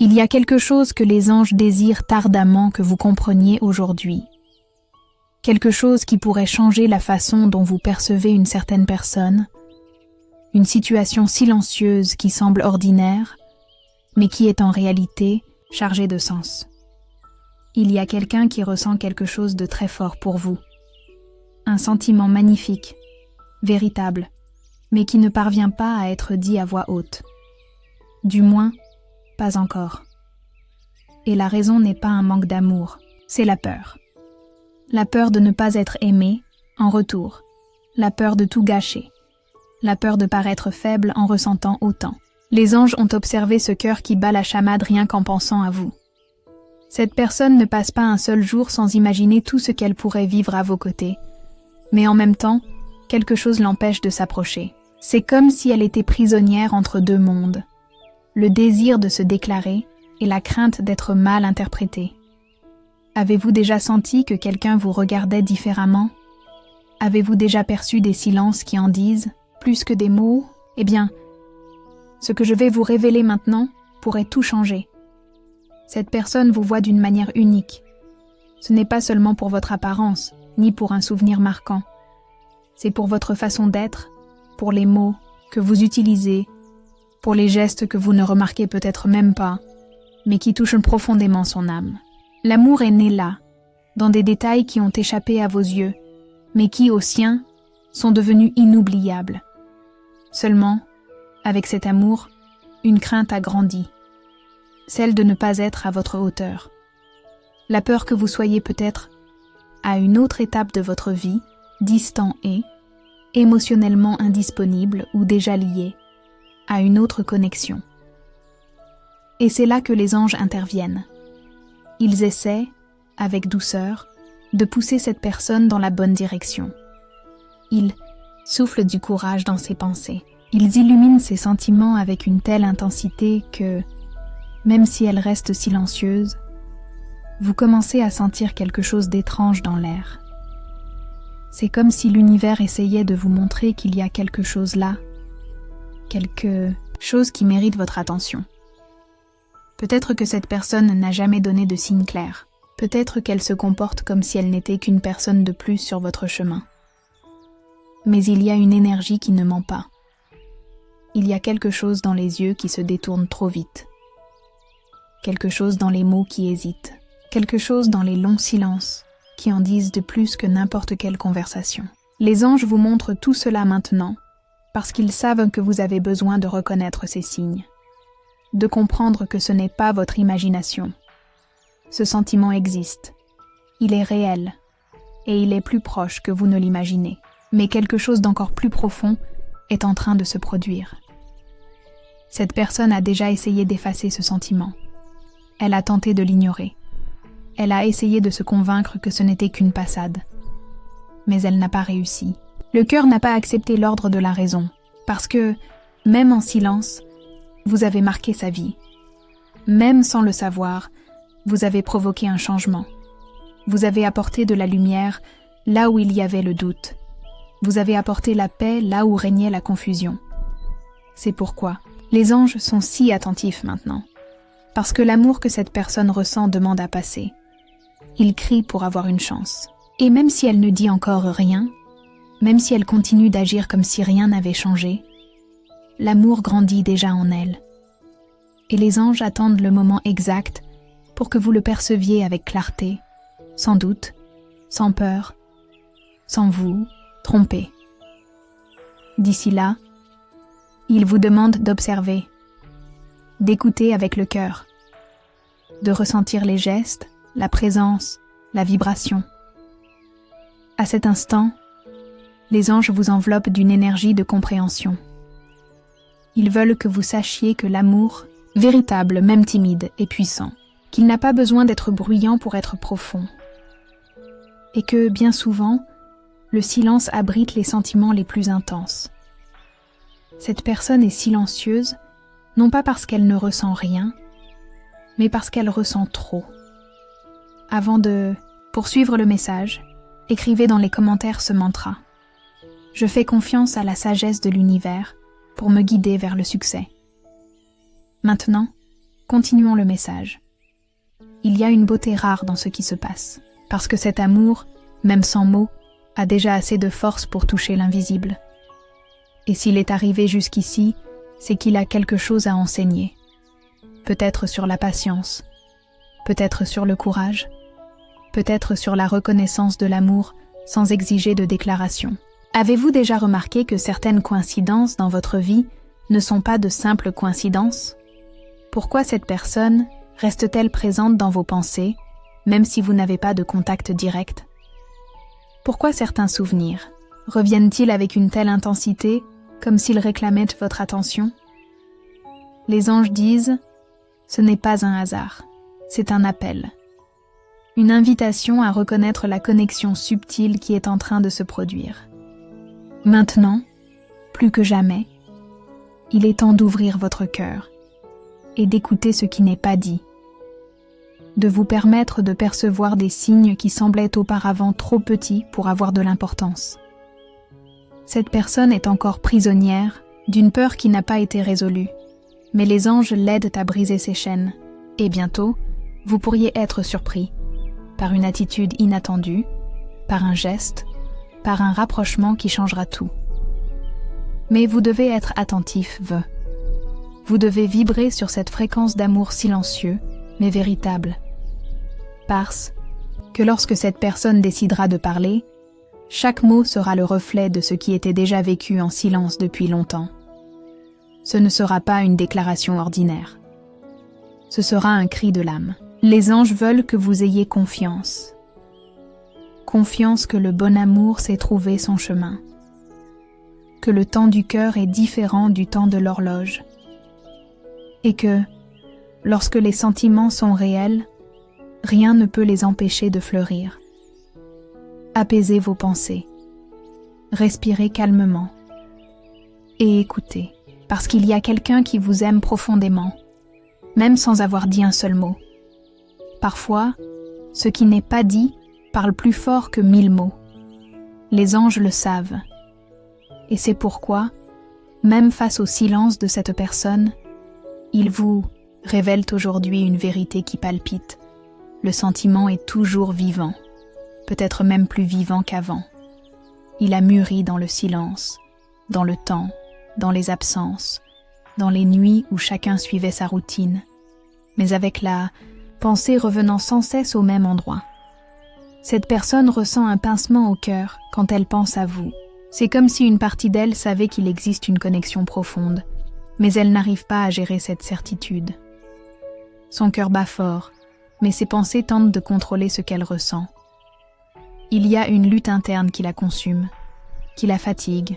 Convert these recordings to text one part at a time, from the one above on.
Il y a quelque chose que les anges désirent ardemment que vous compreniez aujourd'hui. Quelque chose qui pourrait changer la façon dont vous percevez une certaine personne, une situation silencieuse qui semble ordinaire, mais qui est en réalité chargée de sens. Il y a quelqu'un qui ressent quelque chose de très fort pour vous. Un sentiment magnifique, véritable, mais qui ne parvient pas à être dit à voix haute. Du moins, pas encore. Et la raison n'est pas un manque d'amour, c'est la peur. La peur de ne pas être aimé en retour, la peur de tout gâcher, la peur de paraître faible en ressentant autant. Les anges ont observé ce cœur qui bat la chamade rien qu'en pensant à vous. Cette personne ne passe pas un seul jour sans imaginer tout ce qu'elle pourrait vivre à vos côtés, mais en même temps, quelque chose l'empêche de s'approcher. C'est comme si elle était prisonnière entre deux mondes. Le désir de se déclarer et la crainte d'être mal interprétée. Avez-vous déjà senti que quelqu'un vous regardait différemment? Avez-vous déjà perçu des silences qui en disent plus que des mots? Eh bien, ce que je vais vous révéler maintenant pourrait tout changer. Cette personne vous voit d'une manière unique. Ce n'est pas seulement pour votre apparence, ni pour un souvenir marquant. C'est pour votre façon d'être, pour les mots que vous utilisez, pour les gestes que vous ne remarquez peut-être même pas, mais qui touchent profondément son âme. L'amour est né là, dans des détails qui ont échappé à vos yeux, mais qui, aux siens, sont devenus inoubliables. Seulement, avec cet amour, une crainte a grandi, celle de ne pas être à votre hauteur. La peur que vous soyez peut-être à une autre étape de votre vie, distant et émotionnellement indisponible ou déjà lié à une autre connexion. Et c'est là que les anges interviennent. Ils essaient, avec douceur, de pousser cette personne dans la bonne direction. Ils soufflent du courage dans ses pensées. Ils illuminent ses sentiments avec une telle intensité que, même si elle reste silencieuse, vous commencez à sentir quelque chose d'étrange dans l'air. C'est comme si l'univers essayait de vous montrer qu'il y a quelque chose là, quelque chose qui mérite votre attention. Peut-être que cette personne n'a jamais donné de signe clair. Peut-être qu'elle se comporte comme si elle n'était qu'une personne de plus sur votre chemin. Mais il y a une énergie qui ne ment pas. Il y a quelque chose dans les yeux qui se détournent trop vite. Quelque chose dans les mots qui hésitent. Quelque chose dans les longs silences qui en disent de plus que n'importe quelle conversation. Les anges vous montrent tout cela maintenant parce qu'ils savent que vous avez besoin de reconnaître ces signes. De comprendre que ce n'est pas votre imagination. Ce sentiment existe. Il est réel. Et il est plus proche que vous ne l'imaginez. Mais quelque chose d'encore plus profond est en train de se produire. Cette personne a déjà essayé d'effacer ce sentiment. Elle a tenté de l'ignorer. Elle a essayé de se convaincre que ce n'était qu'une passade. Mais elle n'a pas réussi. Le cœur n'a pas accepté l'ordre de la raison. Parce que, même en silence, vous avez marqué sa vie. Même sans le savoir, vous avez provoqué un changement. Vous avez apporté de la lumière là où il y avait le doute. Vous avez apporté la paix là où régnait la confusion. C'est pourquoi les anges sont si attentifs maintenant. Parce que l'amour que cette personne ressent demande à passer. Il crie pour avoir une chance. Et même si elle ne dit encore rien, même si elle continue d'agir comme si rien n'avait changé, l'amour grandit déjà en elle. Et les anges attendent le moment exact pour que vous le perceviez avec clarté, sans doute, sans peur, sans vous tromper. D'ici là, ils vous demandent d'observer, d'écouter avec le cœur, de ressentir les gestes, la présence, la vibration. À cet instant, les anges vous enveloppent d'une énergie de compréhension. Ils veulent que vous sachiez que l'amour, véritable, même timide, est puissant, qu'il n'a pas besoin d'être bruyant pour être profond, et que, bien souvent, le silence abrite les sentiments les plus intenses. Cette personne est silencieuse, non pas parce qu'elle ne ressent rien, mais parce qu'elle ressent trop. Avant de poursuivre le message, écrivez dans les commentaires ce mantra. Je fais confiance à la sagesse de l'univers pour me guider vers le succès. Maintenant, Continuons le message. Il y a une beauté rare dans ce qui se passe, parce que cet amour, même sans mots, a déjà assez de force pour toucher l'invisible. Et s'il est arrivé jusqu'ici, c'est qu'il a quelque chose à enseigner. Peut-être sur la patience, peut-être sur le courage, peut-être sur la reconnaissance de l'amour sans exiger de déclaration. Avez-vous déjà remarqué que certaines coïncidences dans votre vie ne sont pas de simples coïncidences? Pourquoi cette personne reste-t-elle présente dans vos pensées, même si vous n'avez pas de contact direct? Pourquoi certains souvenirs reviennent-ils avec une telle intensité, comme s'ils réclamaient votre attention? Les anges disent « Ce n'est pas un hasard, c'est un appel. » Une invitation à reconnaître la connexion subtile qui est en train de se produire. Maintenant, plus que jamais, il est temps d'ouvrir votre cœur et d'écouter ce qui n'est pas dit, de vous permettre de percevoir des signes qui semblaient auparavant trop petits pour avoir de l'importance. Cette personne est encore prisonnière d'une peur qui n'a pas été résolue, mais les anges l'aident à briser ses chaînes, et bientôt, vous pourriez être surpris par une attitude inattendue, par un geste, par un rapprochement qui changera tout. Mais vous devez être attentif, Vous devez vibrer sur cette fréquence d'amour silencieux, mais véritable. Parce que lorsque cette personne décidera de parler, chaque mot sera le reflet de ce qui était déjà vécu en silence depuis longtemps. Ce ne sera pas une déclaration ordinaire. Ce sera un cri de l'âme. Les anges veulent que vous ayez confiance. Confiance que le bon amour sait trouver son chemin. Que le temps du cœur est différent du temps de l'horloge. Et que, lorsque les sentiments sont réels, rien ne peut les empêcher de fleurir. Apaisez vos pensées. Respirez calmement. Et écoutez, parce qu'il y a quelqu'un qui vous aime profondément, même sans avoir dit un seul mot. Parfois, ce qui n'est pas dit parle plus fort que 1000 mots. Les anges le savent. Et c'est pourquoi, même face au silence de cette personne, ils vous révèlent aujourd'hui une vérité qui palpite. Le sentiment est toujours vivant, peut-être même plus vivant qu'avant. Il a mûri dans le silence, dans le temps, dans les absences, dans les nuits où chacun suivait sa routine, mais avec la pensée revenant sans cesse au même endroit. Cette personne ressent un pincement au cœur quand elle pense à vous. C'est comme si une partie d'elle savait qu'il existe une connexion profonde, mais elle n'arrive pas à gérer cette certitude. Son cœur bat fort, mais ses pensées tentent de contrôler ce qu'elle ressent. Il y a une lutte interne qui la consume, qui la fatigue,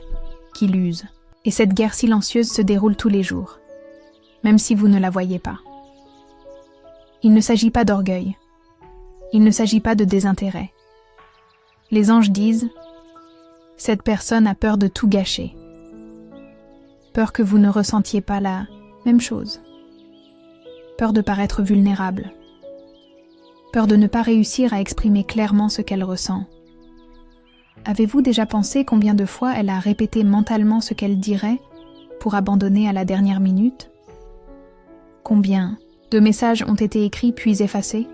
qui l'use. Et cette guerre silencieuse se déroule tous les jours, même si vous ne la voyez pas. Il ne s'agit pas d'orgueil. Il ne s'agit pas de désintérêt. Les anges disent « Cette personne a peur de tout gâcher. Peur que vous ne ressentiez pas la même chose. Peur de paraître vulnérable. Peur de ne pas réussir à exprimer clairement ce qu'elle ressent. Avez-vous déjà pensé combien de fois elle a répété mentalement ce qu'elle dirait pour abandonner à la dernière minute? Combien de messages ont été écrits puis effacés?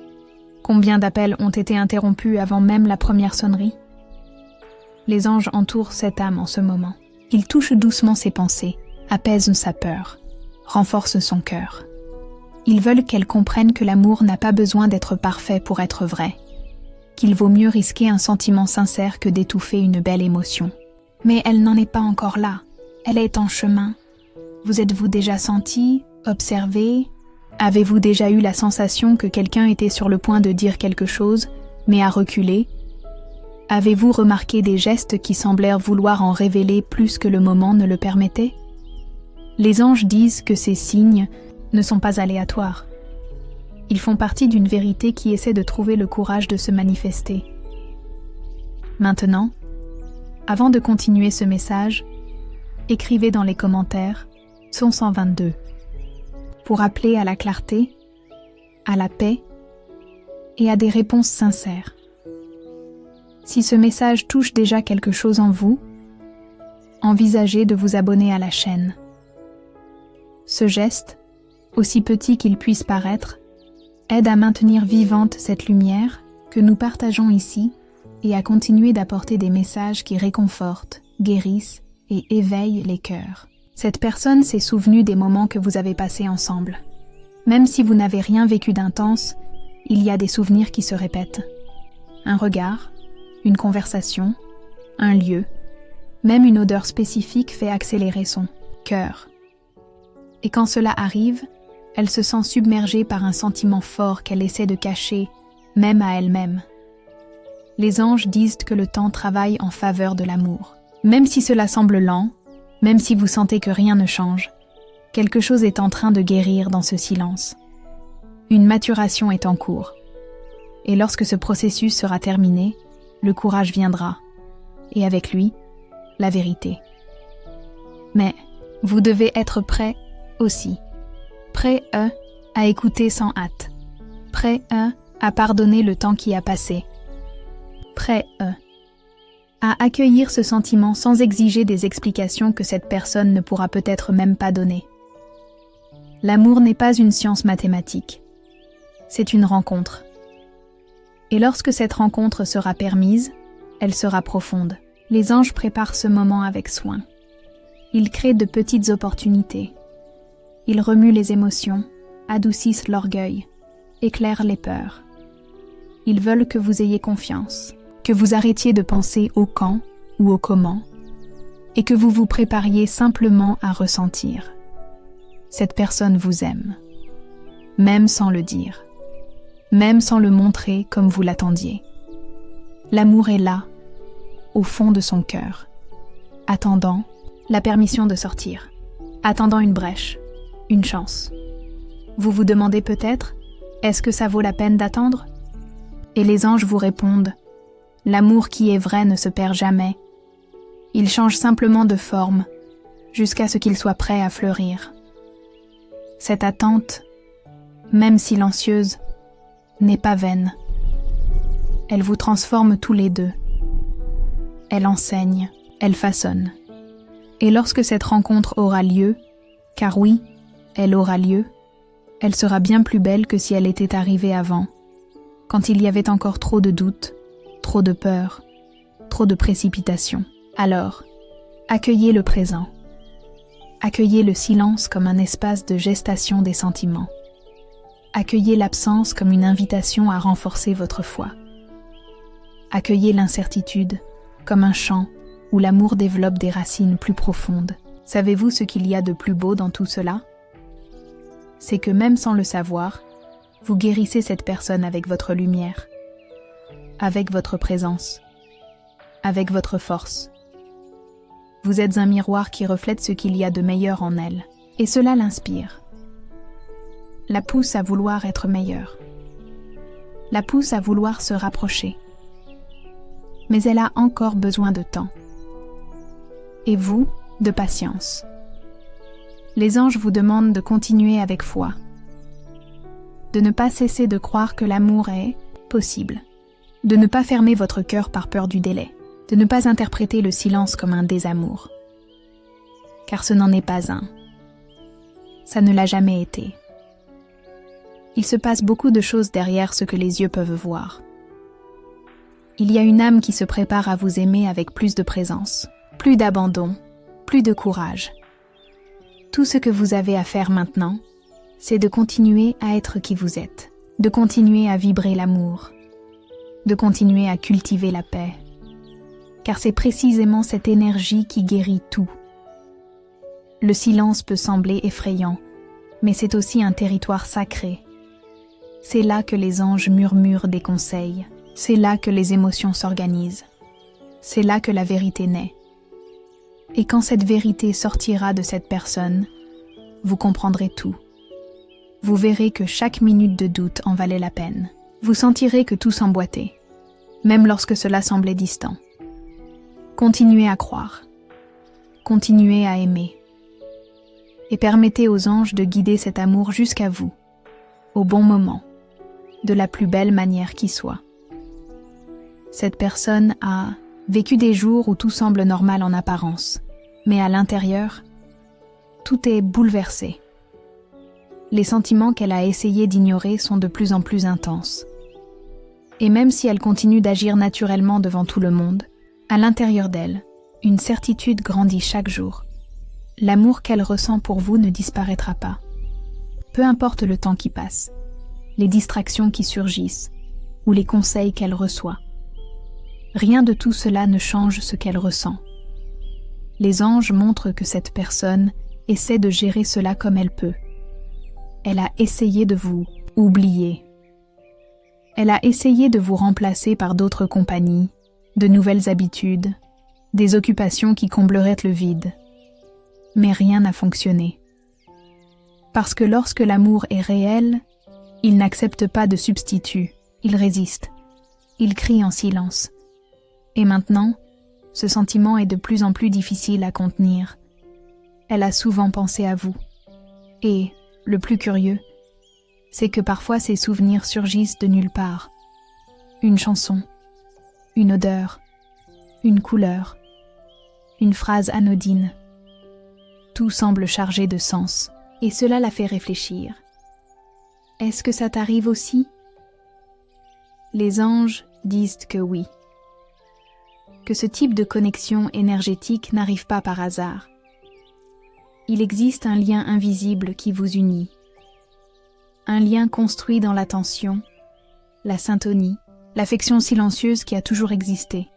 Combien d'appels ont été interrompus avant même la première sonnerie? Les anges entourent cette âme en ce moment. Ils touchent doucement ses pensées, apaisent sa peur, renforcent son cœur. Ils veulent qu'elle comprenne que l'amour n'a pas besoin d'être parfait pour être vrai, qu'il vaut mieux risquer un sentiment sincère que d'étouffer une belle émotion. Mais elle n'en est pas encore là. Elle est en chemin. Vous êtes-vous déjà senti, observé? Avez-vous déjà eu la sensation que quelqu'un était sur le point de dire quelque chose, mais a reculé? Avez-vous remarqué des gestes qui semblèrent vouloir en révéler plus que le moment ne le permettait? Les anges disent que ces signes ne sont pas aléatoires. Ils font partie d'une vérité qui essaie de trouver le courage de se manifester. Maintenant, avant de continuer ce message, écrivez dans les commentaires Psaume 122 pour appeler à la clarté, à la paix et à des réponses sincères. Si ce message touche déjà quelque chose en vous, envisagez de vous abonner à la chaîne. Ce geste, aussi petit qu'il puisse paraître, aide à maintenir vivante cette lumière que nous partageons ici et à continuer d'apporter des messages qui réconfortent, guérissent et éveillent les cœurs. Cette personne s'est souvenue des moments que vous avez passés ensemble. Même si vous n'avez rien vécu d'intense, il y a des souvenirs qui se répètent. Un regard, une conversation, un lieu, même une odeur spécifique fait accélérer son cœur. Et quand cela arrive, elle se sent submergée par un sentiment fort qu'elle essaie de cacher, même à elle-même. Les anges disent que le temps travaille en faveur de l'amour. Même si cela semble lent, même si vous sentez que rien ne change, quelque chose est en train de guérir dans ce silence. Une maturation est en cours. Et lorsque ce processus sera terminé, le courage viendra. Et avec lui, la vérité. Mais vous devez être prêt aussi. Prêt, à écouter sans hâte. Prêt, à pardonner le temps qui a passé. Prêt, à accueillir ce sentiment sans exiger des explications que cette personne ne pourra peut-être même pas donner. L'amour n'est pas une science mathématique. C'est une rencontre. Et lorsque cette rencontre sera permise, elle sera profonde. Les anges préparent ce moment avec soin. Ils créent de petites opportunités. Ils remuent les émotions, adoucissent l'orgueil, éclairent les peurs. Ils veulent que vous ayez confiance, que vous arrêtiez de penser au quand ou au comment, et que vous vous prépariez simplement à ressentir. Cette personne vous aime, même sans le dire, même sans le montrer comme vous l'attendiez. L'amour est là, au fond de son cœur, attendant la permission de sortir, attendant une brèche, une chance. Vous vous demandez peut-être, est-ce que ça vaut la peine d'attendre ? Et les anges vous répondent, l'amour qui est vrai ne se perd jamais. Il change simplement de forme, jusqu'à ce qu'il soit prêt à fleurir. Cette attente, même silencieuse, n'est pas vaine. Elle vous transforme tous les deux. Elle enseigne, elle façonne. Et lorsque cette rencontre aura lieu, car oui, elle aura lieu, elle sera bien plus belle que si elle était arrivée avant, quand il y avait encore trop de doutes, trop de peur, trop de précipitation. Alors, accueillez le présent. Accueillez le silence comme un espace de gestation des sentiments. Accueillez l'absence comme une invitation à renforcer votre foi. Accueillez l'incertitude comme un champ où l'amour développe des racines plus profondes. Savez-vous ce qu'il y a de plus beau dans tout cela ? C'est que même sans le savoir, vous guérissez cette personne avec votre lumière, avec votre présence, avec votre force. Vous êtes un miroir qui reflète ce qu'il y a de meilleur en elle, et cela l'inspire. La pousse à vouloir être meilleure. La pousse à vouloir se rapprocher. Mais elle a encore besoin de temps. Et vous, de patience. Les anges vous demandent de continuer avec foi, de ne pas cesser de croire que l'amour est possible, de ne pas fermer votre cœur par peur du délai, de ne pas interpréter le silence comme un désamour, car ce n'en est pas un. Ça ne l'a jamais été. Il se passe beaucoup de choses derrière ce que les yeux peuvent voir. Il y a une âme qui se prépare à vous aimer avec plus de présence, plus d'abandon, plus de courage. Tout ce que vous avez à faire maintenant, c'est de continuer à être qui vous êtes, de continuer à vibrer l'amour, de continuer à cultiver la paix, car c'est précisément cette énergie qui guérit tout. Le silence peut sembler effrayant, mais c'est aussi un territoire sacré. C'est là que les anges murmurent des conseils, c'est là que les émotions s'organisent, c'est là que la vérité naît. Et quand cette vérité sortira de cette personne, vous comprendrez tout. Vous verrez que chaque minute de doute en valait la peine. Vous sentirez que tout s'emboîtait, même lorsque cela semblait distant. Continuez à croire. Continuez à aimer. Et permettez aux anges de guider cet amour jusqu'à vous, au bon moment, de la plus belle manière qui soit. Cette personne a vécu des jours où tout semble normal en apparence, mais à l'intérieur, tout est bouleversé. les sentiments qu'elle a essayé d'ignorer sont de plus en plus intenses. Et même si elle continue d'agir naturellement devant tout le monde, à l'intérieur d'elle, une certitude grandit chaque jour. L'amour qu'elle ressent pour vous ne disparaîtra pas. Peu importe le temps qui passe, les distractions qui surgissent, ou les conseils qu'elle reçoit. Rien de tout cela ne change ce qu'elle ressent. Les anges montrent que cette personne essaie de gérer cela comme elle peut. Elle a essayé de vous oublier. Elle a essayé de vous remplacer par d'autres compagnies, de nouvelles habitudes, des occupations qui combleraient le vide. Mais rien n'a fonctionné. Parce que lorsque l'amour est réel, il n'accepte pas de substitut, il résiste, il crie en silence. Et maintenant, ce sentiment est de plus en plus difficile à contenir. Elle a souvent pensé à vous. Et, le plus curieux, c'est que parfois ces souvenirs surgissent de nulle part. Une chanson, une odeur, une couleur, une phrase anodine. Tout semble chargé de sens, et cela la fait réfléchir. Est-ce que ça t'arrive aussi? Les anges disent que oui. Que ce type de connexion énergétique n'arrive pas par hasard. Il existe un lien invisible qui vous unit. Un lien construit dans l'attention, la syntonie, l'affection silencieuse qui a toujours existé.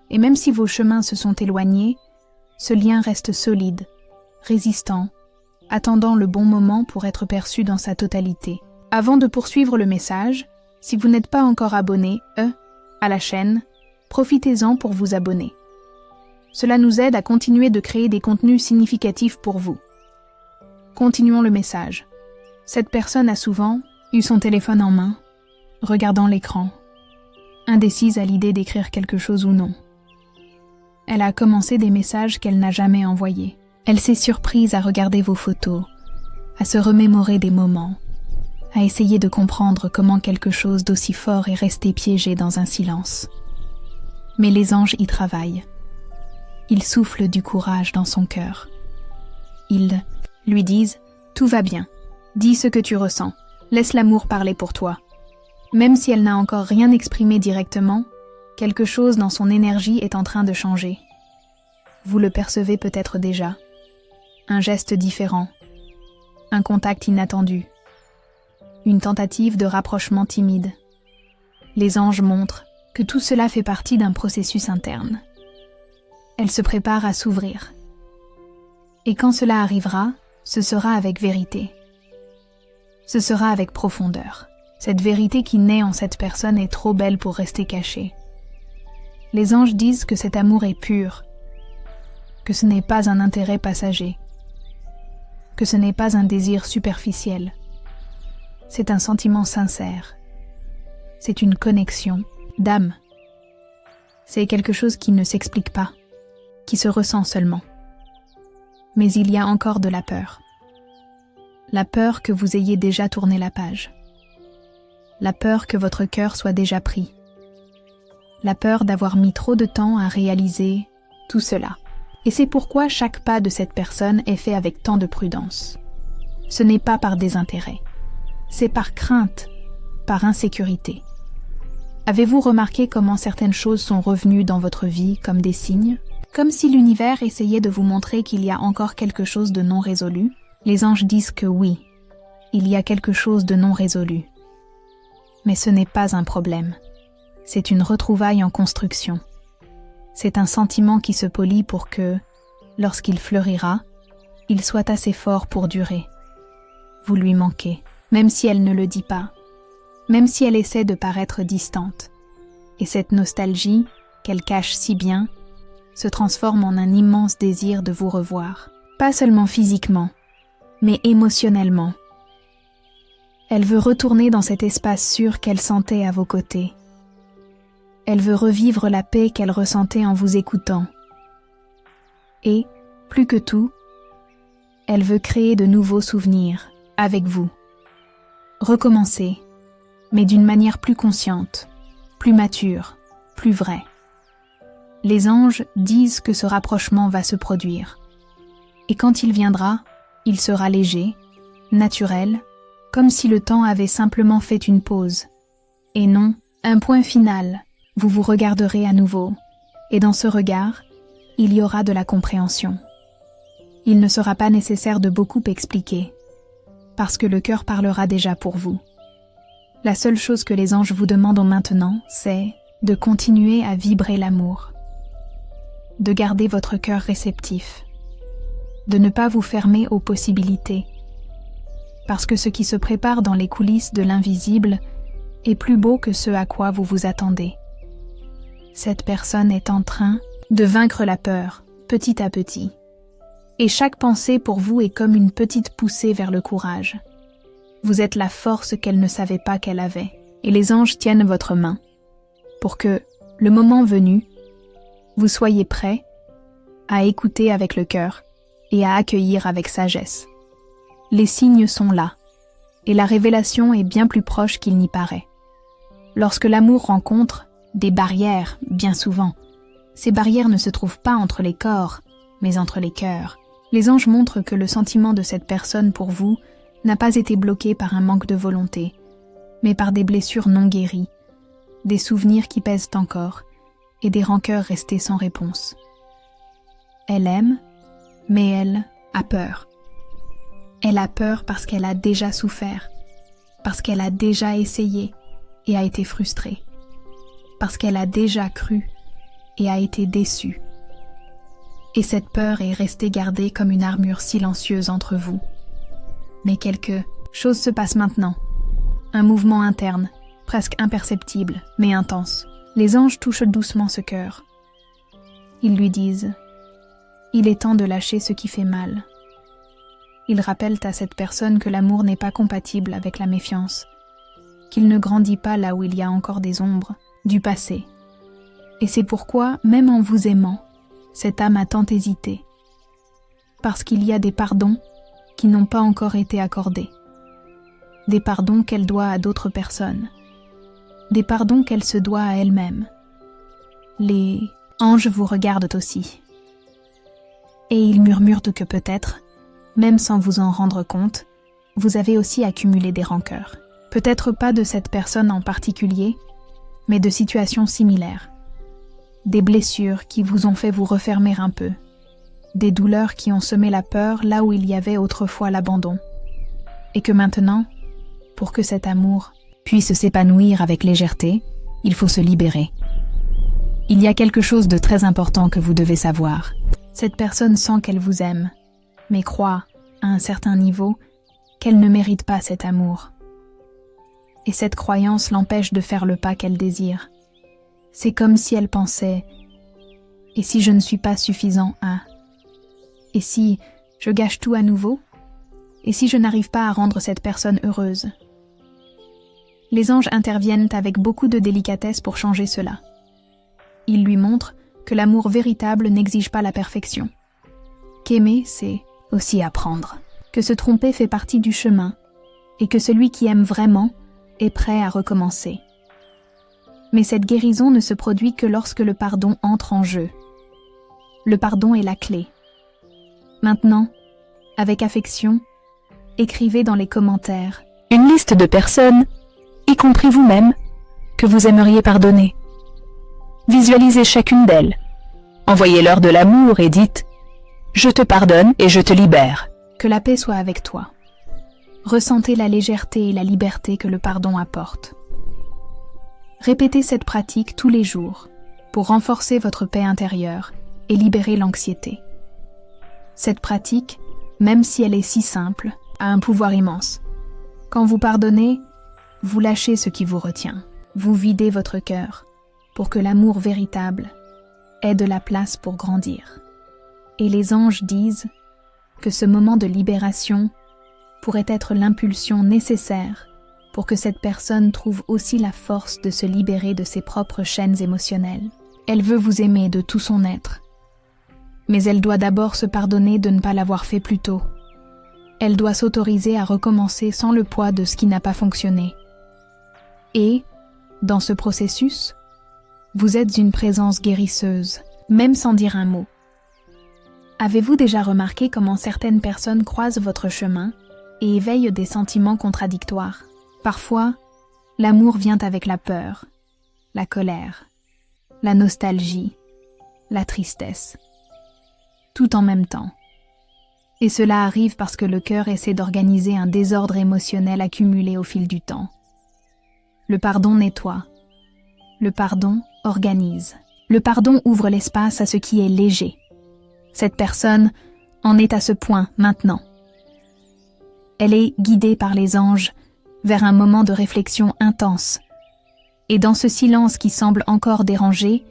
Et même si vos chemins se sont éloignés, ce lien reste solide, résistant, attendant le bon moment pour être perçu dans sa totalité. Avant de poursuivre le message, si vous n'êtes pas encore abonné, à la chaîne, profitez-en pour vous abonner. Cela nous aide à continuer de créer des contenus significatifs pour vous. Continuons le message. Cette personne a souvent eu son téléphone en main, regardant l'écran, indécise à l'idée d'écrire quelque chose ou non. Elle a commencé des messages qu'elle n'a jamais envoyés. Elle s'est surprise à regarder vos photos, à se remémorer des moments, à essayer de comprendre comment quelque chose d'aussi fort est resté piégé dans un silence. Mais les anges y travaillent. Ils soufflent du courage dans son cœur. Ils lui disent « Tout va bien, dis ce que tu ressens, laisse l'amour parler pour toi ». Même si elle n'a encore rien exprimé directement, quelque chose dans son énergie est en train de changer. Vous le percevez peut-être déjà. Un geste différent, un contact inattendu, une tentative de rapprochement timide. Les anges montrent que tout cela fait partie d'un processus interne. Elle se prépare à s'ouvrir. Et quand cela arrivera, ce sera avec vérité. Ce sera avec profondeur. Cette vérité qui naît en cette personne est trop belle pour rester cachée. Les anges disent que cet amour est pur, que ce n'est pas un intérêt passager, que ce n'est pas un désir superficiel. C'est un sentiment sincère. C'est une connexion d'âme. C'est quelque chose qui ne s'explique pas, qui se ressent seulement. Mais il y a encore de la peur. La peur que vous ayez déjà tourné la page. La peur que votre cœur soit déjà pris. La peur d'avoir mis trop de temps à réaliser tout cela. Et c'est pourquoi chaque pas de cette personne est fait avec tant de prudence. Ce n'est pas par désintérêt. C'est par crainte, par insécurité. Avez-vous remarqué comment certaines choses sont revenues dans votre vie comme des signes? Comme si l'univers essayait de vous montrer qu'il y a encore quelque chose de non résolu? Les anges disent que oui, il y a quelque chose de non résolu. Mais ce n'est pas un problème. C'est une retrouvaille en construction. C'est un sentiment qui se polit pour que, lorsqu'il fleurira, il soit assez fort pour durer. Vous lui manquez, même si elle ne le dit pas, même si elle essaie de paraître distante. Et cette nostalgie, qu'elle cache si bien, se transforme en un immense désir de vous revoir. Pas seulement physiquement, mais émotionnellement. Elle veut retourner dans cet espace sûr qu'elle sentait à vos côtés. Elle veut revivre la paix qu'elle ressentait en vous écoutant. Et, plus que tout, elle veut créer de nouveaux souvenirs avec vous. Recommencer, mais d'une manière plus consciente, plus mature, plus vraie. Les anges disent que ce rapprochement va se produire. Et quand il viendra, il sera léger, naturel, comme si le temps avait simplement fait une pause. Et non, un point final. Vous vous regarderez à nouveau, et dans ce regard, il y aura de la compréhension. Il ne sera pas nécessaire de beaucoup expliquer, parce que le cœur parlera déjà pour vous. La seule chose que les anges vous demandent maintenant, c'est de continuer à vibrer l'amour, de garder votre cœur réceptif, de ne pas vous fermer aux possibilités, parce que ce qui se prépare dans les coulisses de l'invisible est plus beau que ce à quoi vous vous attendez. Cette personne est en train de vaincre la peur, petit à petit. Et chaque pensée pour vous est comme une petite poussée vers le courage. Vous êtes la force qu'elle ne savait pas qu'elle avait, et les anges tiennent votre main, pour que, le moment venu, vous soyez prêts à écouter avec le cœur et à accueillir avec sagesse. Les signes sont là, et la révélation est bien plus proche qu'il n'y paraît. Lorsque l'amour rencontre des barrières, bien souvent, ces barrières ne se trouvent pas entre les corps, mais entre les cœurs. Les anges montrent que le sentiment de cette personne pour vous n'a pas été bloqué par un manque de volonté, mais par des blessures non guéries, des souvenirs qui pèsent encore, et des rancœurs restées sans réponse. Elle aime, mais elle a peur. Elle a peur parce qu'elle a déjà souffert, parce qu'elle a déjà essayé et a été frustrée, parce qu'elle a déjà cru et a été déçue. Et cette peur est restée gardée comme une armure silencieuse entre vous. Mais quelque chose se passe maintenant. Un mouvement interne, presque imperceptible, mais intense. Les anges touchent doucement ce cœur. Ils lui disent « Il est temps de lâcher ce qui fait mal ». Ils rappellent à cette personne que l'amour n'est pas compatible avec la méfiance, qu'il ne grandit pas là où il y a encore des ombres, du passé. Et c'est pourquoi, même en vous aimant, cette âme a tant hésité, parce qu'il y a des pardons qui n'ont pas encore été accordés, des pardons qu'elle doit à d'autres personnes, des pardons qu'elle se doit à elle-même. Les anges vous regardent aussi, et ils murmurent que peut-être, même sans vous en rendre compte, vous avez aussi accumulé des rancœurs. Peut-être pas de cette personne en particulier, mais de situations similaires. Des blessures qui vous ont fait vous refermer un peu, des douleurs qui ont semé la peur là où il y avait autrefois l'abandon, et que maintenant, pour que cet amour puisse s'épanouir avec légèreté, il faut se libérer. Il y a quelque chose de très important que vous devez savoir. Cette personne sent qu'elle vous aime, mais croit, à un certain niveau, qu'elle ne mérite pas cet amour. Et cette croyance l'empêche de faire le pas qu'elle désire. C'est comme si elle pensait « Et si je ne suis pas suffisant à ? Et si je gâche tout à nouveau ? Et si je n'arrive pas à rendre cette personne heureuse ?» Les anges interviennent avec beaucoup de délicatesse pour changer cela. Ils lui montrent que l'amour véritable n'exige pas la perfection. Qu'aimer, c'est aussi apprendre. Que se tromper fait partie du chemin, et que celui qui aime vraiment est prêt à recommencer. Mais cette guérison ne se produit que lorsque le pardon entre en jeu. Le pardon est la clé. Maintenant, avec affection, écrivez dans les commentaires une liste de personnes, y compris vous-même, que vous aimeriez pardonner. Visualisez chacune d'elles. Envoyez-leur de l'amour et dites « Je te pardonne et je te libère ». Que la paix soit avec toi. Ressentez la légèreté et la liberté que le pardon apporte. Répétez cette pratique tous les jours pour renforcer votre paix intérieure et libérer l'anxiété. Cette pratique, même si elle est si simple, a un pouvoir immense. Quand vous pardonnez, vous lâchez ce qui vous retient. Vous videz votre cœur pour que l'amour véritable ait de la place pour grandir. Et les anges disent que ce moment de libération pourrait être l'impulsion nécessaire pour que cette personne trouve aussi la force de se libérer de ses propres chaînes émotionnelles. Elle veut vous aimer de tout son être, mais elle doit d'abord se pardonner de ne pas l'avoir fait plus tôt. Elle doit s'autoriser à recommencer sans le poids de ce qui n'a pas fonctionné. Et, dans ce processus, vous êtes une présence guérisseuse, même sans dire un mot. Avez-vous déjà remarqué comment certaines personnes croisent votre chemin et éveille des sentiments contradictoires. Parfois, l'amour vient avec la peur, la colère, la nostalgie, la tristesse, tout en même temps. Et cela arrive parce que le cœur essaie d'organiser un désordre émotionnel accumulé au fil du temps. Le pardon nettoie. Le pardon organise. Le pardon ouvre l'espace à ce qui est léger. Cette personne en est à ce point maintenant. Elle est guidée par les anges vers un moment de réflexion intense. Et dans ce silence qui semble encore dérangé,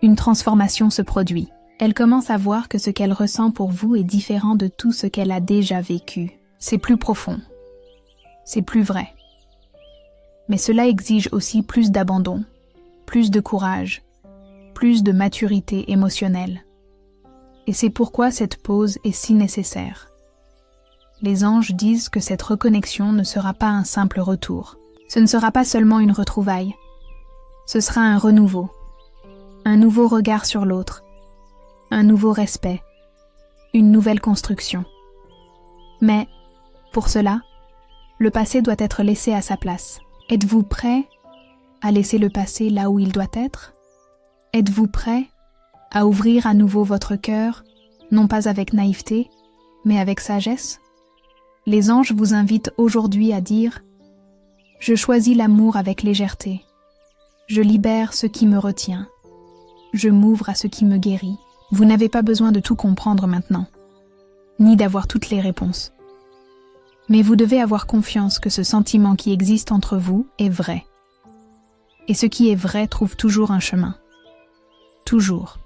une transformation se produit. Elle commence à voir que ce qu'elle ressent pour vous est différent de tout ce qu'elle a déjà vécu. C'est plus profond. C'est plus vrai. Mais cela exige aussi plus d'abandon, plus de courage, plus de maturité émotionnelle. Et c'est pourquoi cette pause est si nécessaire. Les anges disent que cette reconnexion ne sera pas un simple retour. Ce ne sera pas seulement une retrouvaille. Ce sera un renouveau, un nouveau regard sur l'autre, un nouveau respect, une nouvelle construction. Mais, pour cela, le passé doit être laissé à sa place. Êtes-vous prêt à laisser le passé là où il doit être? Êtes-vous prêt à ouvrir à nouveau votre cœur, non pas avec naïveté, mais avec sagesse? Les anges vous invitent aujourd'hui à dire « Je choisis l'amour avec légèreté. Je libère ce qui me retient. Je m'ouvre à ce qui me guérit. » Vous n'avez pas besoin de tout comprendre maintenant, ni d'avoir toutes les réponses. Mais vous devez avoir confiance que ce sentiment qui existe entre vous est vrai. Et ce qui est vrai trouve toujours un chemin. Toujours.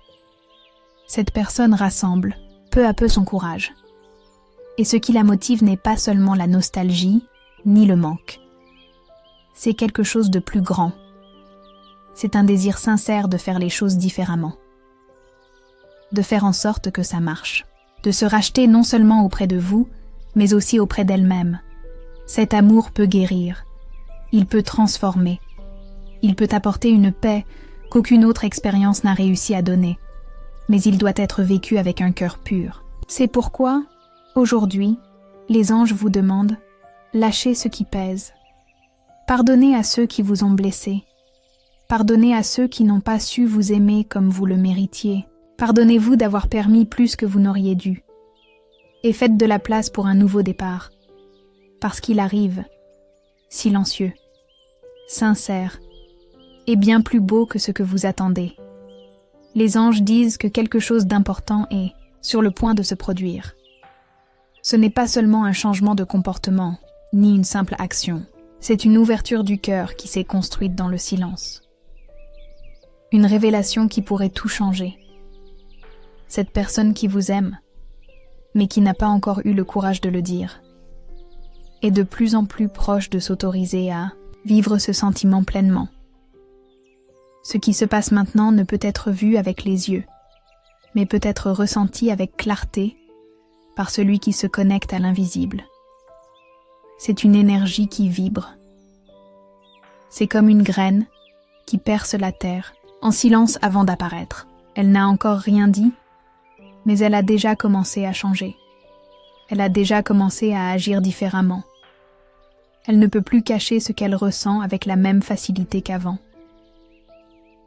Cette personne rassemble, peu à peu, son courage. Et ce qui la motive n'est pas seulement la nostalgie, ni le manque. C'est quelque chose de plus grand. C'est un désir sincère de faire les choses différemment. De faire en sorte que ça marche. De se racheter non seulement auprès de vous, mais aussi auprès d'elle-même. Cet amour peut guérir. Il peut transformer. Il peut apporter une paix qu'aucune autre expérience n'a réussi à donner. Mais il doit être vécu avec un cœur pur. C'est pourquoi, aujourd'hui, les anges vous demandent « Lâchez ce qui pèse. Pardonnez à ceux qui vous ont blessé. Pardonnez à ceux qui n'ont pas su vous aimer comme vous le méritiez. Pardonnez-vous d'avoir permis plus que vous n'auriez dû. Et faites de la place pour un nouveau départ. Parce qu'il arrive, silencieux, sincère, et bien plus beau que ce que vous attendez. Les anges disent que quelque chose d'important est sur le point de se produire. Ce n'est pas seulement un changement de comportement, ni une simple action. C'est une ouverture du cœur qui s'est construite dans le silence. Une révélation qui pourrait tout changer. Cette personne qui vous aime, mais qui n'a pas encore eu le courage de le dire, est de plus en plus proche de s'autoriser à vivre ce sentiment pleinement. Ce qui se passe maintenant ne peut être vu avec les yeux, mais peut être ressenti avec clarté par celui qui se connecte à l'invisible. C'est une énergie qui vibre. C'est comme une graine qui perce la terre, en silence avant d'apparaître. Elle n'a encore rien dit, mais elle a déjà commencé à changer. Elle a déjà commencé à agir différemment. Elle ne peut plus cacher ce qu'elle ressent avec la même facilité qu'avant.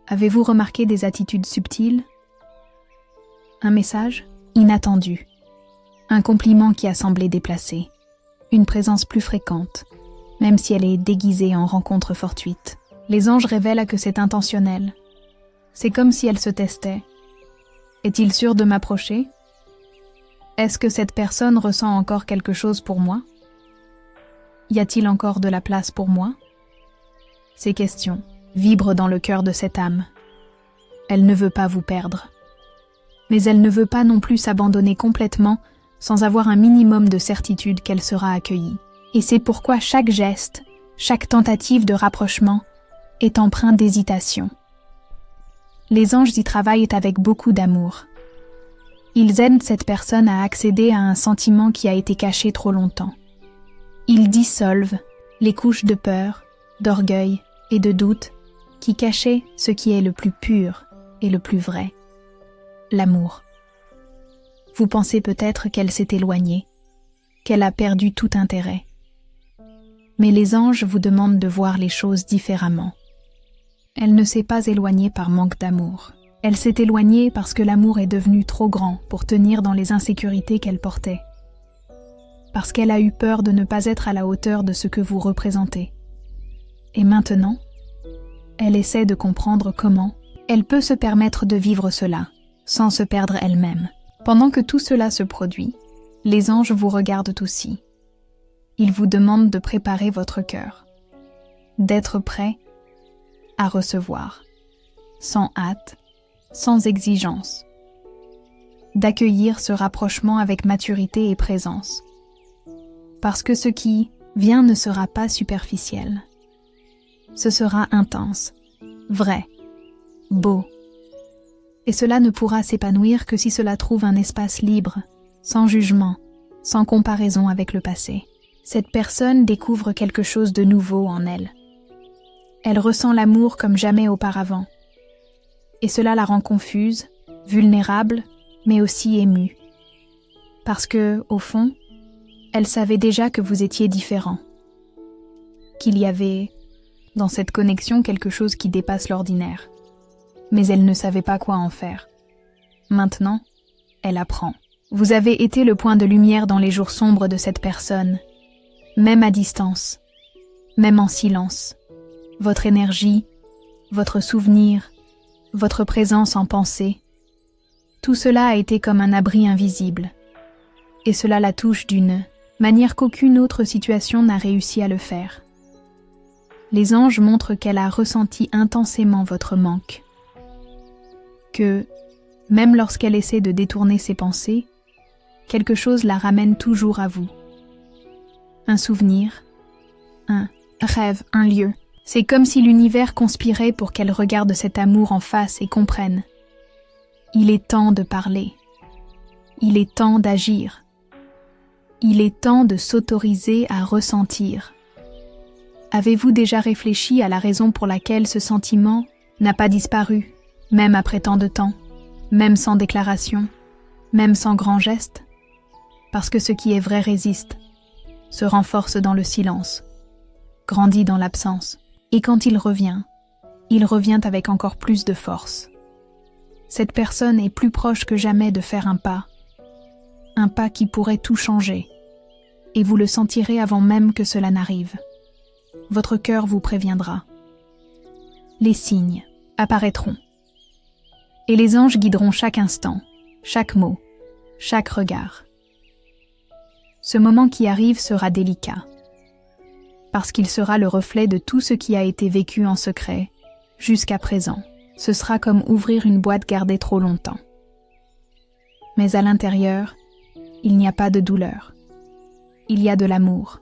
Avez-vous remarqué des attitudes subtiles? Un message inattendu. Un compliment qui a semblé déplacé. Une présence plus fréquente, même si elle est déguisée en rencontre fortuite. Les anges révèlent que c'est intentionnel. C'est comme si elle se testait. Est-il sûr de m'approcher? Est-ce que cette personne ressent encore quelque chose pour moi? Y a-t-il encore de la place pour moi? Ces questions vibrent dans le cœur de cette âme. Elle ne veut pas vous perdre. Mais elle ne veut pas non plus s'abandonner complètement sans avoir un minimum de certitude qu'elle sera accueillie. Et c'est pourquoi chaque geste, chaque tentative de rapprochement est empreint d'hésitation. Les anges y travaillent avec beaucoup d'amour. Ils aident cette personne à accéder à un sentiment qui a été caché trop longtemps. Ils dissolvent les couches de peur, d'orgueil et de doute qui cachaient ce qui est le plus pur et le plus vrai, l'amour. Vous pensez peut-être qu'elle s'est éloignée, qu'elle a perdu tout intérêt. Mais les anges vous demandent de voir les choses différemment. Elle ne s'est pas éloignée par manque d'amour. Elle s'est éloignée parce que l'amour est devenu trop grand pour tenir dans les insécurités qu'elle portait. Parce qu'elle a eu peur de ne pas être à la hauteur de ce que vous représentez. Et maintenant, elle essaie de comprendre comment elle peut se permettre de vivre cela, sans se perdre elle-même. Pendant que tout cela se produit, les anges vous regardent aussi. Ils vous demandent de préparer votre cœur, d'être prêt à recevoir, sans hâte, sans exigence, d'accueillir ce rapprochement avec maturité et présence. Parce que ce qui vient ne sera pas superficiel. Ce sera intense, vrai, beau. Et cela ne pourra s'épanouir que si cela trouve un espace libre, sans jugement, sans comparaison avec le passé. Cette personne découvre quelque chose de nouveau en elle. Elle ressent l'amour comme jamais auparavant. Et cela la rend confuse, vulnérable, mais aussi émue. Parce que, au fond, elle savait déjà que vous étiez différent. Qu'il y avait, dans cette connexion, quelque chose qui dépasse l'ordinaire. Mais elle ne savait pas quoi en faire. Maintenant, elle apprend. Vous avez été le point de lumière dans les jours sombres de cette personne, même à distance, même en silence. Votre énergie, votre souvenir, votre présence en pensée, tout cela a été comme un abri invisible. Et cela la touche d'une manière qu'aucune autre situation n'a réussi à le faire. Les anges montrent qu'elle a ressenti intensément votre manque. Que, même lorsqu'elle essaie de détourner ses pensées, quelque chose la ramène toujours à vous. Un souvenir, un rêve, un lieu. C'est comme si l'univers conspirait pour qu'elle regarde cet amour en face et comprenne. Il est temps de parler. Il est temps d'agir. Il est temps de s'autoriser à ressentir. Avez-vous déjà réfléchi à la raison pour laquelle ce sentiment n'a pas disparu, même après tant de temps, même sans déclaration, même sans grand geste? Parce que ce qui est vrai résiste, se renforce dans le silence, grandit dans l'absence. Et quand il revient avec encore plus de force. Cette personne est plus proche que jamais de faire un pas qui pourrait tout changer, et vous le sentirez avant même que cela n'arrive. Votre cœur vous préviendra. Les signes apparaîtront, et les anges guideront chaque instant, chaque mot, chaque regard. Ce moment qui arrive sera délicat, parce qu'il sera le reflet de tout ce qui a été vécu en secret jusqu'à présent. Ce sera comme ouvrir une boîte gardée trop longtemps. Mais à l'intérieur, il n'y a pas de douleur. Il y a de l'amour.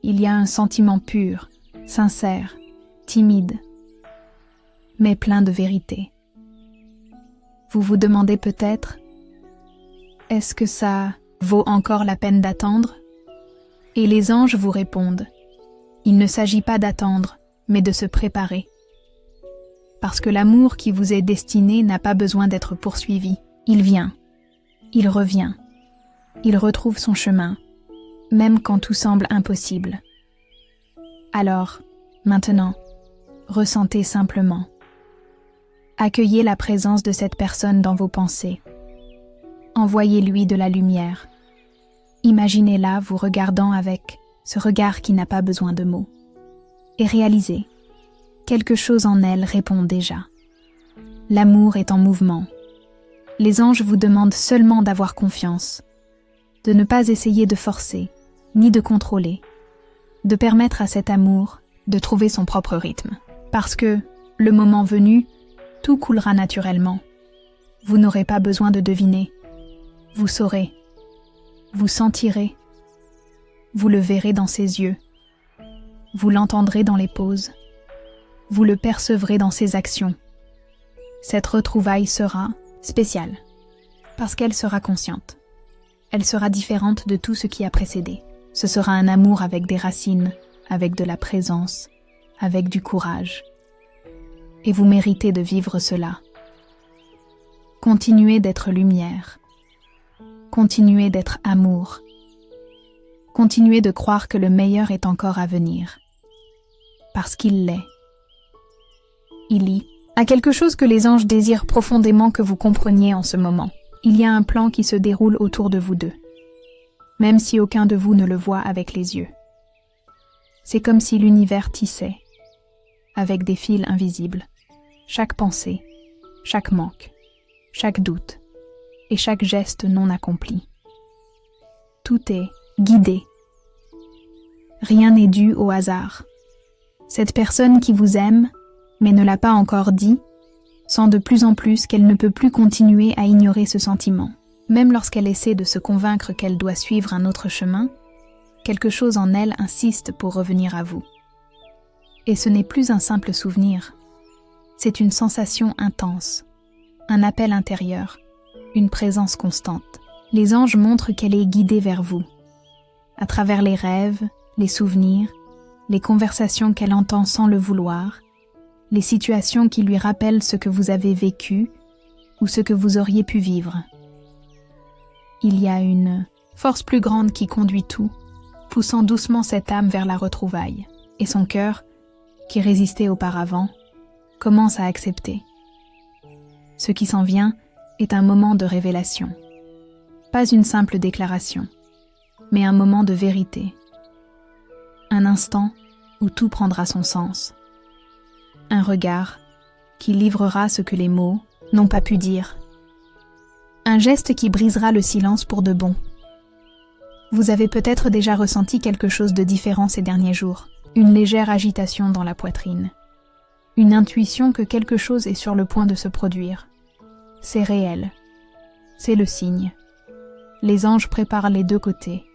Il y a un sentiment pur, sincère, timide, mais plein de vérité. Vous vous demandez peut-être, est-ce que ça vaut encore la peine d'attendre ? Et les anges vous répondent, il ne s'agit pas d'attendre, mais de se préparer. Parce que l'amour qui vous est destiné n'a pas besoin d'être poursuivi. Il vient, il revient, il retrouve son chemin, même quand tout semble impossible. Alors, maintenant, ressentez simplement. Accueillez la présence de cette personne dans vos pensées. Envoyez-lui de la lumière. Imaginez-la vous regardant avec ce regard qui n'a pas besoin de mots. Et réalisez, quelque chose en elle répond déjà. L'amour est en mouvement. Les anges vous demandent seulement d'avoir confiance, de ne pas essayer de forcer, ni de contrôler, de permettre à cet amour de trouver son propre rythme. Parce que, le moment venu, tout coulera naturellement. Vous n'aurez pas besoin de deviner. Vous saurez. Vous sentirez. Vous le verrez dans ses yeux. Vous l'entendrez dans les pauses. Vous le percevrez dans ses actions. Cette retrouvaille sera spéciale, parce qu'elle sera consciente. Elle sera différente de tout ce qui a précédé. Ce sera un amour avec des racines, avec de la présence, avec du courage. Et vous méritez de vivre cela. Continuez d'être lumière. Continuez d'être amour. Continuez de croire que le meilleur est encore à venir. Parce qu'il l'est. Il y a quelque chose que les anges désirent profondément que vous compreniez en ce moment. Il y a un plan qui se déroule autour de vous deux, même si aucun de vous ne le voit avec les yeux. C'est comme si l'univers tissait, avec des fils invisibles, chaque pensée, chaque manque, chaque doute et chaque geste non accompli. Tout est guidé. Rien n'est dû au hasard. Cette personne qui vous aime, mais ne l'a pas encore dit, sent de plus en plus qu'elle ne peut plus continuer à ignorer ce sentiment. Même lorsqu'elle essaie de se convaincre qu'elle doit suivre un autre chemin, quelque chose en elle insiste pour revenir à vous. Et ce n'est plus un simple souvenir, c'est une sensation intense, un appel intérieur, une présence constante. Les anges montrent qu'elle est guidée vers vous, à travers les rêves, les souvenirs, les conversations qu'elle entend sans le vouloir, les situations qui lui rappellent ce que vous avez vécu ou ce que vous auriez pu vivre. Il y a une force plus grande qui conduit tout, poussant doucement cette âme vers la retrouvaille, et son cœur, qui résistait auparavant, commence à accepter. Ce qui s'en vient est un moment de révélation. Pas une simple déclaration, mais un moment de vérité. Un instant où tout prendra son sens. Un regard qui livrera ce que les mots n'ont pas pu dire. Un geste qui brisera le silence pour de bon. Vous avez peut-être déjà ressenti quelque chose de différent ces derniers jours. Une légère agitation dans la poitrine. Une intuition que quelque chose est sur le point de se produire. C'est réel. C'est le signe. Les anges préparent les deux côtés.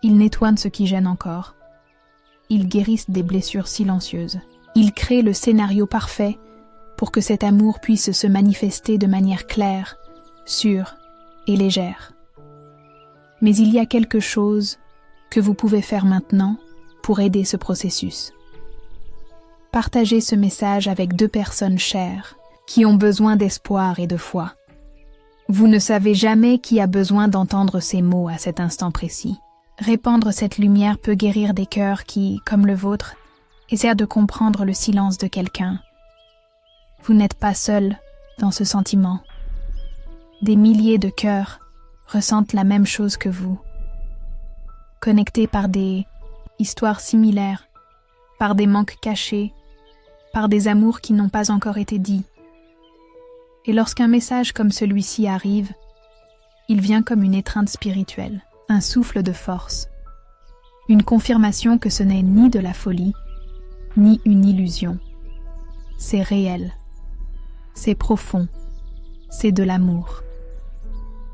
Ils nettoient ce qui gêne encore. Ils guérissent des blessures silencieuses. Ils créent le scénario parfait pour que cet amour puisse se manifester de manière claire, sûre et légère. Mais il y a quelque chose que vous pouvez faire maintenant pour aider ce processus. Partagez ce message avec deux personnes chères qui ont besoin d'espoir et de foi. Vous ne savez jamais qui a besoin d'entendre ces mots à cet instant précis. Répandre cette lumière peut guérir des cœurs qui, comme le vôtre, essaient de comprendre le silence de quelqu'un. Vous n'êtes pas seul dans ce sentiment. Des milliers de cœurs ressentent la même chose que vous. Connectés par des histoires similaires, par des manques cachés, par des amours qui n'ont pas encore été dits. Et lorsqu'un message comme celui-ci arrive, il vient comme une étreinte spirituelle, un souffle de force, une confirmation que ce n'est ni de la folie, ni une illusion. C'est réel, c'est profond, c'est de l'amour.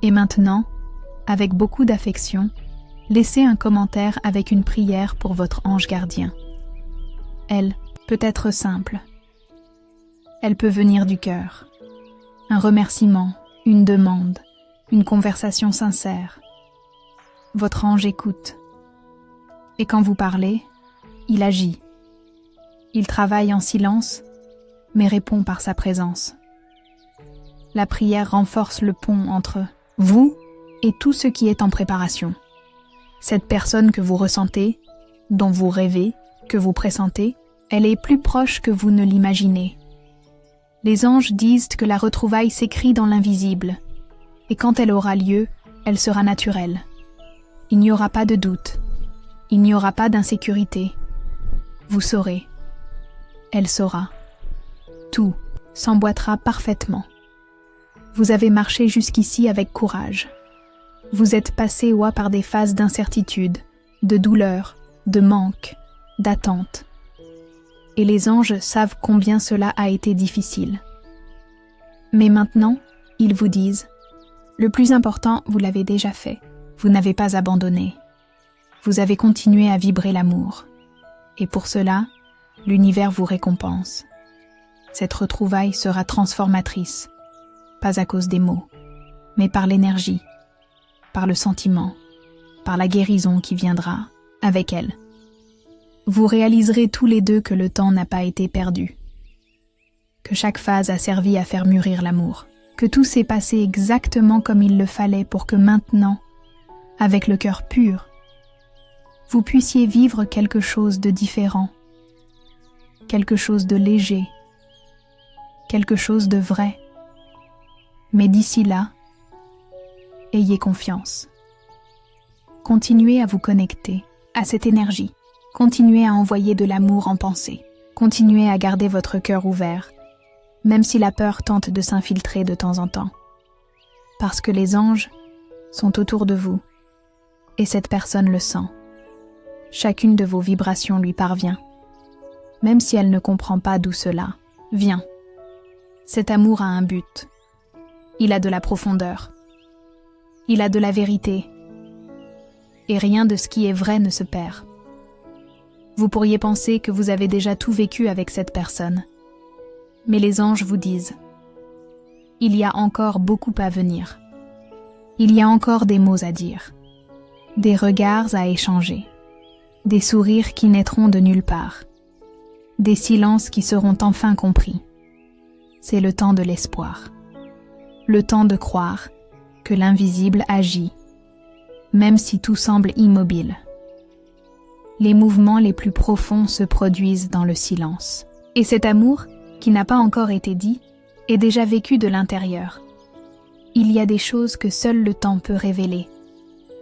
Et maintenant, avec beaucoup d'affection, laissez un commentaire avec une prière pour votre ange gardien. Elle peut être simple. Elle peut venir du cœur. Un remerciement, une demande, une conversation sincère. Votre ange écoute. Et quand vous parlez, il agit. Il travaille en silence, mais répond par sa présence. La prière renforce le pont entre vous et tout ce qui est en préparation. Cette personne que vous ressentez, dont vous rêvez, que vous pressentez, elle est plus proche que vous ne l'imaginez. Les anges disent que la retrouvaille s'écrit dans l'invisible, et quand elle aura lieu, elle sera naturelle. Il n'y aura pas de doute, il n'y aura pas d'insécurité. Vous saurez. Elle saura. Tout s'emboîtera parfaitement. Vous avez marché jusqu'ici avec courage. Vous êtes passé par des phases d'incertitude, de douleur, de manque, d'attente. Et les anges savent combien cela a été difficile. Mais maintenant, ils vous disent, le plus important, vous l'avez déjà fait. Vous n'avez pas abandonné. Vous avez continué à vibrer l'amour. Et pour cela, l'univers vous récompense. Cette retrouvaille sera transformatrice, pas à cause des mots, mais par l'énergie, par le sentiment, par la guérison qui viendra avec elle. Vous réaliserez tous les deux que le temps n'a pas été perdu, que chaque phase a servi à faire mûrir l'amour, que tout s'est passé exactement comme il le fallait pour que maintenant, avec le cœur pur, vous puissiez vivre quelque chose de différent, quelque chose de léger, quelque chose de vrai. Mais d'ici là, ayez confiance. Continuez à vous connecter à cette énergie. Continuez à envoyer de l'amour en pensée. Continuez à garder votre cœur ouvert, même si la peur tente de s'infiltrer de temps en temps. Parce que les anges sont autour de vous, et cette personne le sent. Chacune de vos vibrations lui parvient, même si elle ne comprend pas d'où cela vient. Cet amour a un but. Il a de la profondeur. Il a de la vérité. Et rien de ce qui est vrai ne se perd. Vous pourriez penser que vous avez déjà tout vécu avec cette personne. Mais les anges vous disent, il y a encore beaucoup à venir. Il y a encore des mots à dire, des regards à échanger, des sourires qui naîtront de nulle part, des silences qui seront enfin compris. C'est le temps de l'espoir, le temps de croire que l'invisible agit, même si tout semble immobile. Les mouvements les plus profonds se produisent dans le silence. Et cet amour, qui n'a pas encore été dit, est déjà vécu de l'intérieur. Il y a des choses que seul le temps peut révéler.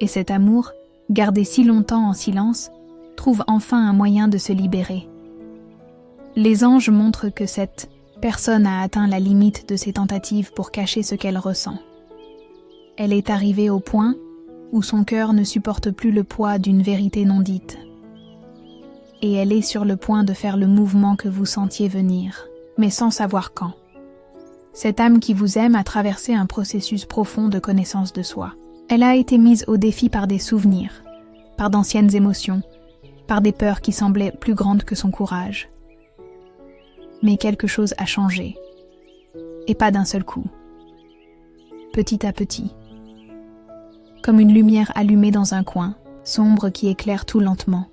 Et cet amour, gardé si longtemps en silence, trouve enfin un moyen de se libérer. Les anges montrent que cette personne a atteint la limite de ses tentatives pour cacher ce qu'elle ressent. Elle est arrivée au point où son cœur ne supporte plus le poids d'une vérité non dite. Et elle est sur le point de faire le mouvement que vous sentiez venir, mais sans savoir quand. Cette âme qui vous aime a traversé un processus profond de connaissance de soi. Elle a été mise au défi par des souvenirs, par d'anciennes émotions, par des peurs qui semblaient plus grandes que son courage. Mais quelque chose a changé, et pas d'un seul coup. Petit à petit, comme une lumière allumée dans un coin, sombre qui éclaire tout lentement,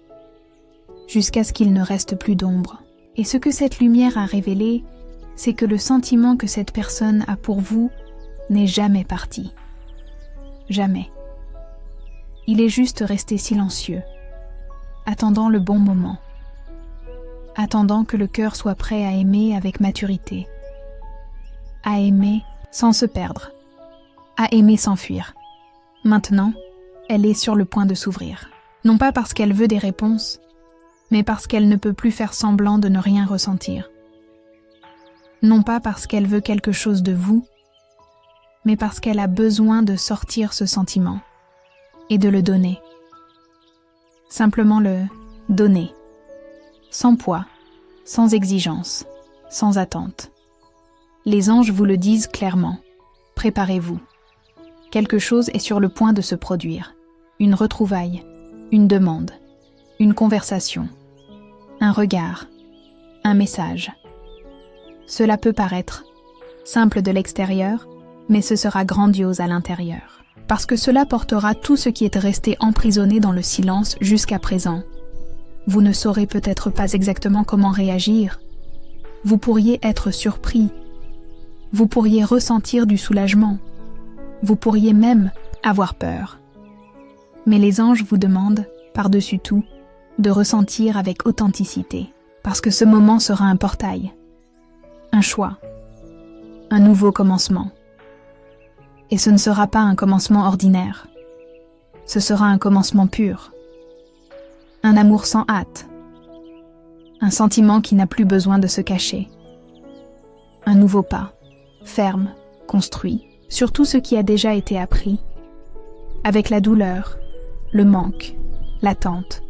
jusqu'à ce qu'il ne reste plus d'ombre. Et ce que cette lumière a révélé, c'est que le sentiment que cette personne a pour vous n'est jamais parti. Jamais. Il est juste resté silencieux, attendant le bon moment, attendant que le cœur soit prêt à aimer avec maturité, à aimer sans se perdre, à aimer sans fuir. Maintenant, elle est sur le point de s'ouvrir. Non pas parce qu'elle veut des réponses, mais parce qu'elle ne peut plus faire semblant de ne rien ressentir. Non pas parce qu'elle veut quelque chose de vous, mais parce qu'elle a besoin de sortir ce sentiment et de le donner. Simplement le donner, sans poids, sans exigence, sans attente. Les anges vous le disent clairement. Préparez-vous. Quelque chose est sur le point de se produire. Une retrouvaille, une demande, une conversation, un regard, un message. Cela peut paraître simple de l'extérieur, mais ce sera grandiose à l'intérieur. Parce que cela portera tout ce qui est resté emprisonné dans le silence jusqu'à présent. Vous ne saurez peut-être pas exactement comment réagir. Vous pourriez être surpris. Vous pourriez ressentir du soulagement. Vous pourriez même avoir peur. Mais les anges vous demandent, par-dessus tout, de ressentir avec authenticité. Parce que ce moment sera un portail, un choix, un nouveau commencement. Et ce ne sera pas un commencement ordinaire. Ce sera un commencement pur. Un amour sans hâte. Un sentiment qui n'a plus besoin de se cacher. Un nouveau pas, ferme, construit, sur tout ce qui a déjà été appris. Avec la douleur, le manque, l'attente,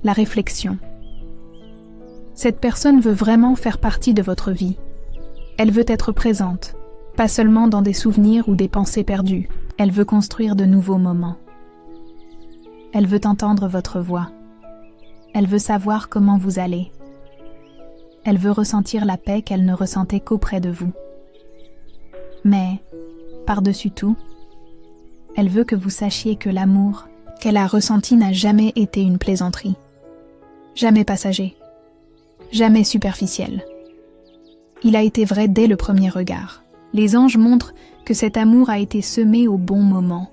la réflexion. Cette personne veut vraiment faire partie de votre vie. Elle veut être présente. Pas seulement dans des souvenirs ou des pensées perdues. Elle veut construire de nouveaux moments. Elle veut entendre votre voix. Elle veut savoir comment vous allez. Elle veut ressentir la paix qu'elle ne ressentait qu'auprès de vous. Mais, par-dessus tout, elle veut que vous sachiez que l'amour qu'elle a ressenti n'a jamais été une plaisanterie. Jamais passager. Jamais superficiel. Il a été vrai dès le premier regard. Les anges montrent que cet amour a été semé au bon moment.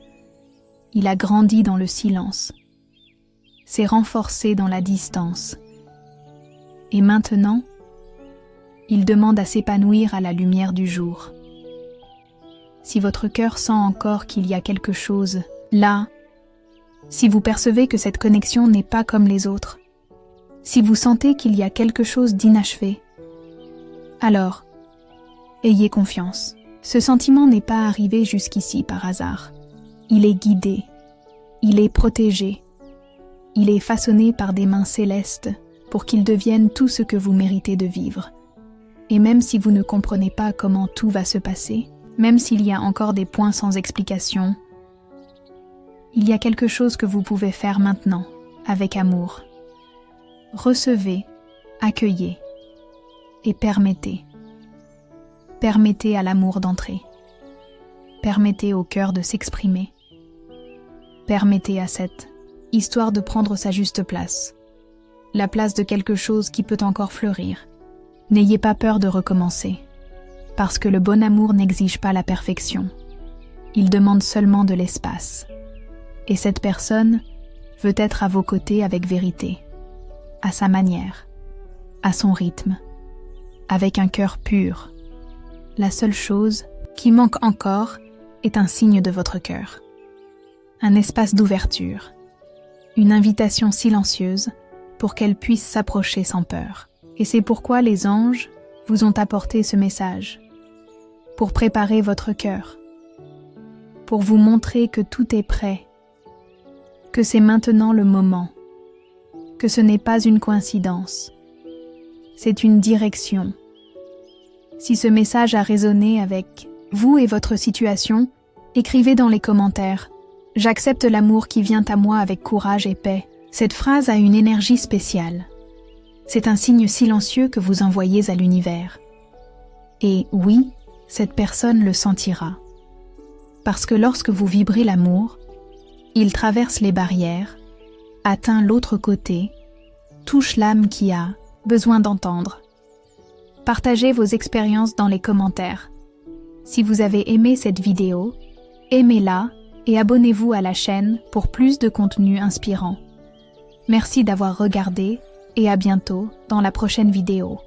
Il a grandi dans le silence. s'est renforcé dans la distance. Et maintenant, il demande à s'épanouir à la lumière du jour. Si votre cœur sent encore qu'il y a quelque chose là, si vous percevez que cette connexion n'est pas comme les autres, si vous sentez qu'il y a quelque chose d'inachevé, alors, ayez confiance. Ce sentiment n'est pas arrivé jusqu'ici par hasard. Il est guidé, il est protégé, il est façonné par des mains célestes pour qu'il devienne tout ce que vous méritez de vivre. Et même si vous ne comprenez pas comment tout va se passer, même s'il y a encore des points sans explication, il y a quelque chose que vous pouvez faire maintenant, avec amour. Recevez, accueillez et permettez. Permettez à l'amour d'entrer. Permettez au cœur de s'exprimer. Permettez à cette histoire de prendre sa juste place. La place de quelque chose qui peut encore fleurir. N'ayez pas peur de recommencer. Parce que le bon amour n'exige pas la perfection. Il demande seulement de l'espace. Et cette personne veut être à vos côtés avec vérité. À sa manière. À son rythme. Avec un cœur pur. La seule chose qui manque encore est un signe de votre cœur. Un espace d'ouverture. Une invitation silencieuse pour qu'elle puisse s'approcher sans peur. Et c'est pourquoi les anges vous ont apporté ce message. Pour préparer votre cœur. Pour vous montrer que tout est prêt. Que c'est maintenant le moment. Que ce n'est pas une coïncidence. C'est une direction. Si ce message a résonné avec vous et votre situation, écrivez dans les commentaires « J'accepte l'amour qui vient à moi avec courage et paix ». Cette phrase a une énergie spéciale. C'est un signe silencieux que vous envoyez à l'univers. Et oui, cette personne le sentira. Parce que lorsque vous vibrez l'amour, il traverse les barrières, atteint l'autre côté, touche l'âme qui a besoin d'entendre. Partagez vos expériences dans les commentaires. Si vous avez aimé cette vidéo, aimez-la et abonnez-vous à la chaîne pour plus de contenu inspirant. Merci d'avoir regardé et à bientôt dans la prochaine vidéo.